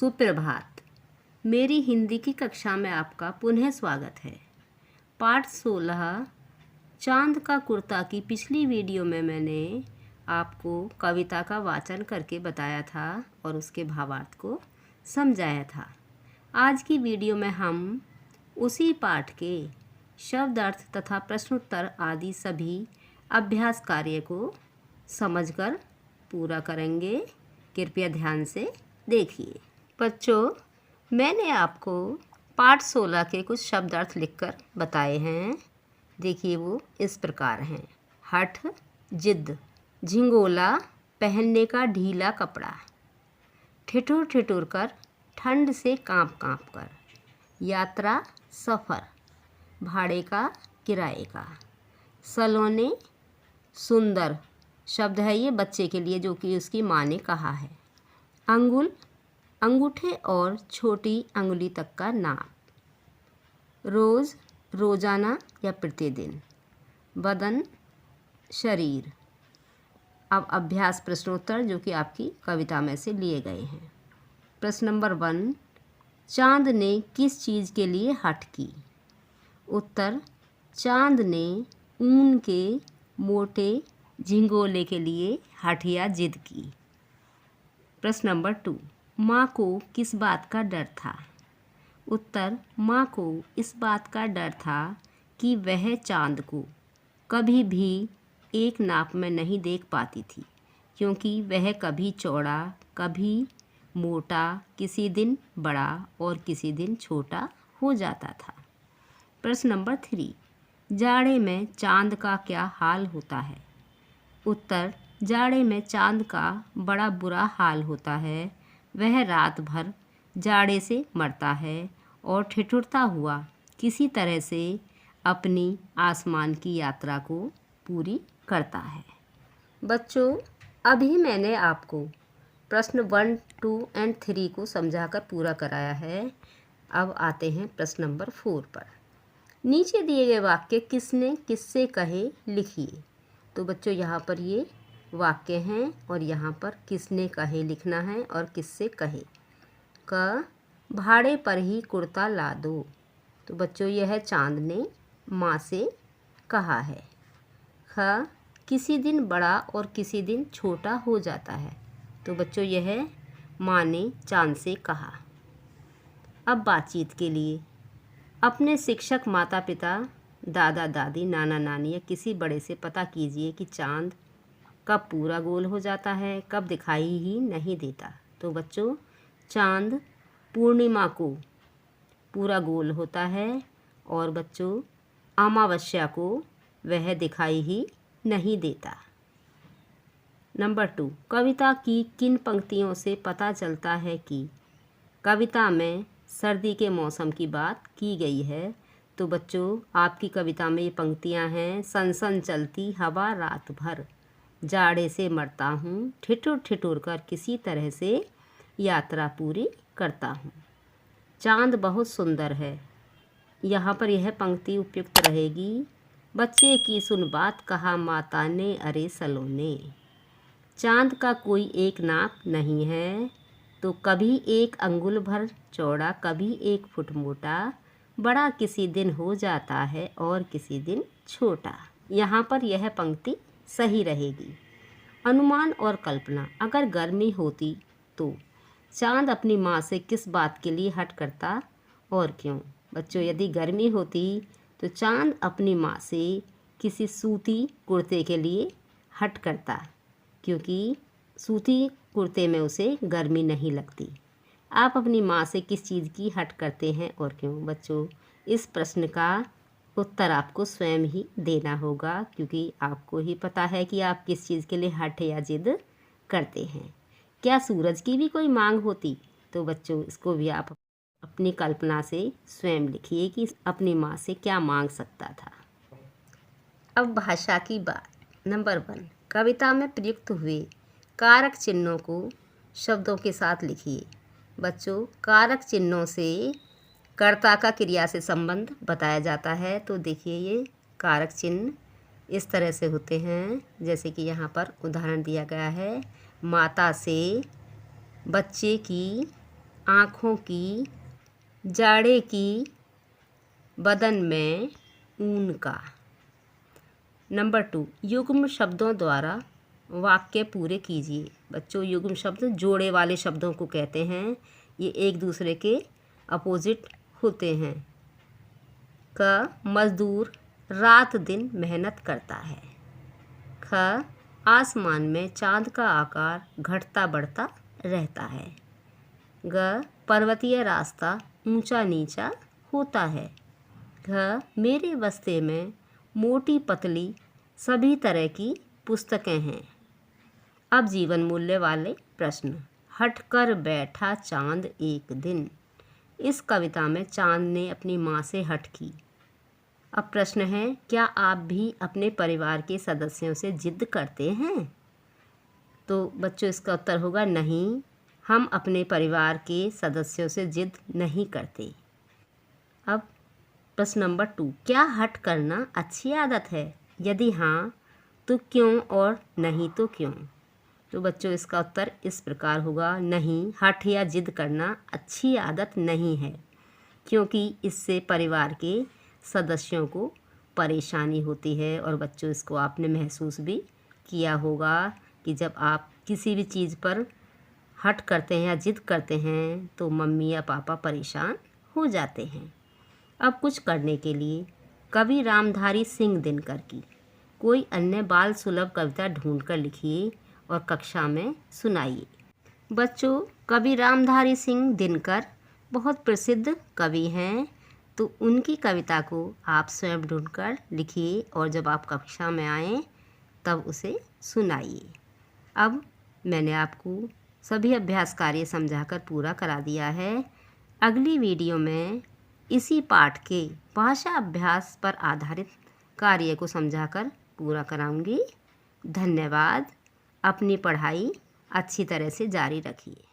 सुप्रभात। मेरी हिंदी की कक्षा में आपका पुनः स्वागत है। पाठ 16 चांद का कुर्ता की पिछली वीडियो में मैंने आपको कविता का वाचन करके बताया था और उसके भावार्थ को समझाया था। आज की वीडियो में हम उसी पाठ के शब्द अर्थ तथा प्रश्नोत्तर आदि सभी अभ्यास कार्य को समझकर पूरा करेंगे। कृपया ध्यान से देखिए। बच्चों, मैंने आपको पाठ 16 के कुछ शब्द अर्थ लिखकर बताए हैं। देखिए, वो इस प्रकार हैं। हठ, जिद, झिंगोला, पहनने का ढीला कपड़ा, ठिठुर ठिठुर कर, ठंड से कांप कांप कर, यात्रा, सफ़र, भाड़े का, किराए का, सलोने, सुंदर शब्द है ये बच्चे के लिए जो कि उसकी माँ ने कहा है। अंगुल, अंगूठे और छोटी अंगुली तक का नाप, रोज़, रोज़ाना या प्रतिदिन, बदन, शरीर। अब अभ्यास प्रश्नोत्तर जो कि आपकी कविता में से लिए गए हैं। प्रश्न नंबर 1, चांद ने किस चीज़ के लिए हठ की? उत्तर, चांद ने ऊन के मोटे झिंगोले के लिए हठ या जिद की। प्रश्न नंबर 2, माँ को किस बात का डर था? उत्तर, माँ को इस बात का डर था कि वह चांद को कभी भी एक नाप में नहीं देख पाती थी, क्योंकि वह कभी चौड़ा, कभी मोटा, किसी दिन बड़ा और किसी दिन छोटा हो जाता था। प्रश्न नंबर 3, जाड़े में चांद का क्या हाल होता है? उत्तर, जाड़े में चांद का बड़ा बुरा हाल होता है। वह रात भर जाड़े से मरता है और ठिठुरता हुआ किसी तरह से अपनी आसमान की यात्रा को पूरी करता है। बच्चों, अभी मैंने आपको प्रश्न 1, 2 और 3 को समझाकर पूरा कराया है। अब आते हैं प्रश्न नंबर 4 पर। नीचे दिए गए वाक्य किसने किससे कहे लिखिए। तो बच्चों, यहाँ पर ये वाक्य हैं और यहाँ पर किसने कहे लिखना है और किससे कहे। क, भाड़े पर ही कुर्ता ला दो। तो बच्चों, यह चांद ने माँ से कहा है। ख, किसी दिन बड़ा और किसी दिन छोटा हो जाता है। तो बच्चों, यह माँ ने चांद से कहा। अब बातचीत के लिए अपने शिक्षक, माता पिता, दादा दादी, नाना नानी या किसी बड़े से पता कीजिए कि चांद कब पूरा गोल हो जाता है, कब दिखाई ही नहीं देता। तो बच्चों, चांद पूर्णिमा को पूरा गोल होता है और बच्चों अमावस्या को वह दिखाई ही नहीं देता। नंबर 2, कविता की किन पंक्तियों से पता चलता है कि कविता में सर्दी के मौसम की बात की गई है? तो बच्चों, आपकी कविता में ये पंक्तियाँ हैं। सनसन चलती हवा रात भर, जाड़े से मरता हूँ, ठिठुर ठिठुर कर किसी तरह से यात्रा पूरी करता हूँ, चांद बहुत सुंदर है। यहाँ पर यह पंक्ति उपयुक्त रहेगी। बच्चे की सुन बात कहा माता ने, अरे सलोने। चांद का कोई एक नाप नहीं है, तो कभी एक अंगुल भर चौड़ा, कभी 1 फुट मोटा, बड़ा किसी दिन हो जाता है और किसी दिन छोटा। यहाँ पर यह पंक्ति सही रहेगी। अनुमान और कल्पना, अगर गर्मी होती तो चांद अपनी माँ से किस बात के लिए हठ करता और क्यों? बच्चों, यदि गर्मी होती तो चांद अपनी माँ से किसी सूती कुर्ते के लिए हठ करता, क्योंकि सूती कुर्ते में उसे गर्मी नहीं लगती। आप अपनी माँ से किस चीज़ की हठ करते हैं और क्यों? बच्चों, इस प्रश्न का उत्तर आपको स्वयं ही देना होगा, क्योंकि आपको ही पता है कि आप किस चीज़ के लिए हठ या जिद करते हैं। क्या सूरज की भी कोई मांग होती? तो बच्चों, इसको भी आप अपनी कल्पना से स्वयं लिखिए कि अपनी माँ से क्या मांग सकता था। अब भाषा की बात। नंबर 1, कविता में प्रयुक्त हुए कारक चिन्हों को शब्दों के साथ लिखिए। बच्चों, कारक चिन्हों से कर्ता का क्रिया से संबंध बताया जाता है। तो देखिए, ये कारक चिन्ह इस तरह से होते हैं, जैसे कि यहाँ पर उदाहरण दिया गया है। माता से, बच्चे की, आँखों की, जाड़े की, बदन में ऊन का। नंबर 2, युग्म शब्दों द्वारा वाक्य पूरे कीजिए। बच्चों, युग्म शब्द जोड़े वाले शब्दों को कहते हैं। ये एक दूसरे के अपोजिट होते हैं। क, मजदूर रात दिन मेहनत करता है। ख, आसमान में चांद का आकार घटता बढ़ता रहता है। ग, पर्वतीय रास्ता ऊंचा नीचा होता है। घ, मेरे बस्ते में मोटी पतली सभी तरह की पुस्तकें हैं। अब जीवन मूल्य वाले प्रश्न। हट कर बैठा चांद एक दिन। इस कविता में चांद ने अपनी माँ से हट की। अब प्रश्न है, क्या आप भी अपने परिवार के सदस्यों से जिद करते हैं? तो बच्चों, इसका उत्तर होगा नहीं, हम अपने परिवार के सदस्यों से जिद नहीं करते। अब प्रश्न नंबर 2, क्या हट करना अच्छी आदत है? यदि हाँ तो क्यों, और नहीं तो क्यों? तो बच्चों, इसका उत्तर इस प्रकार होगा, नहीं, हठ या जिद करना अच्छी आदत नहीं है, क्योंकि इससे परिवार के सदस्यों को परेशानी होती है। और बच्चों, इसको आपने महसूस भी किया होगा कि जब आप किसी भी चीज़ पर हट करते हैं या जिद करते हैं तो मम्मी या पापा परेशान हो जाते हैं। अब कुछ करने के लिए कवि रामधारी सिंह दिनकर की कोई अन्य बाल सुलभ कविता ढूंढकर लिखिए और कक्षा में सुनाइए। बच्चों, कवि रामधारी सिंह दिनकर बहुत प्रसिद्ध कवि हैं, तो उनकी कविता को आप स्वयं ढूंढकर लिखिए और जब आप कक्षा में आएँ तब उसे सुनाइए। अब मैंने आपको सभी अभ्यास कार्य समझाकर पूरा करा दिया है। अगली वीडियो में इसी पाठ के भाषा अभ्यास पर आधारित कार्य को समझाकर पूरा कराऊंगी। धन्यवाद। अपनी पढ़ाई अच्छी तरह से जारी रखिए।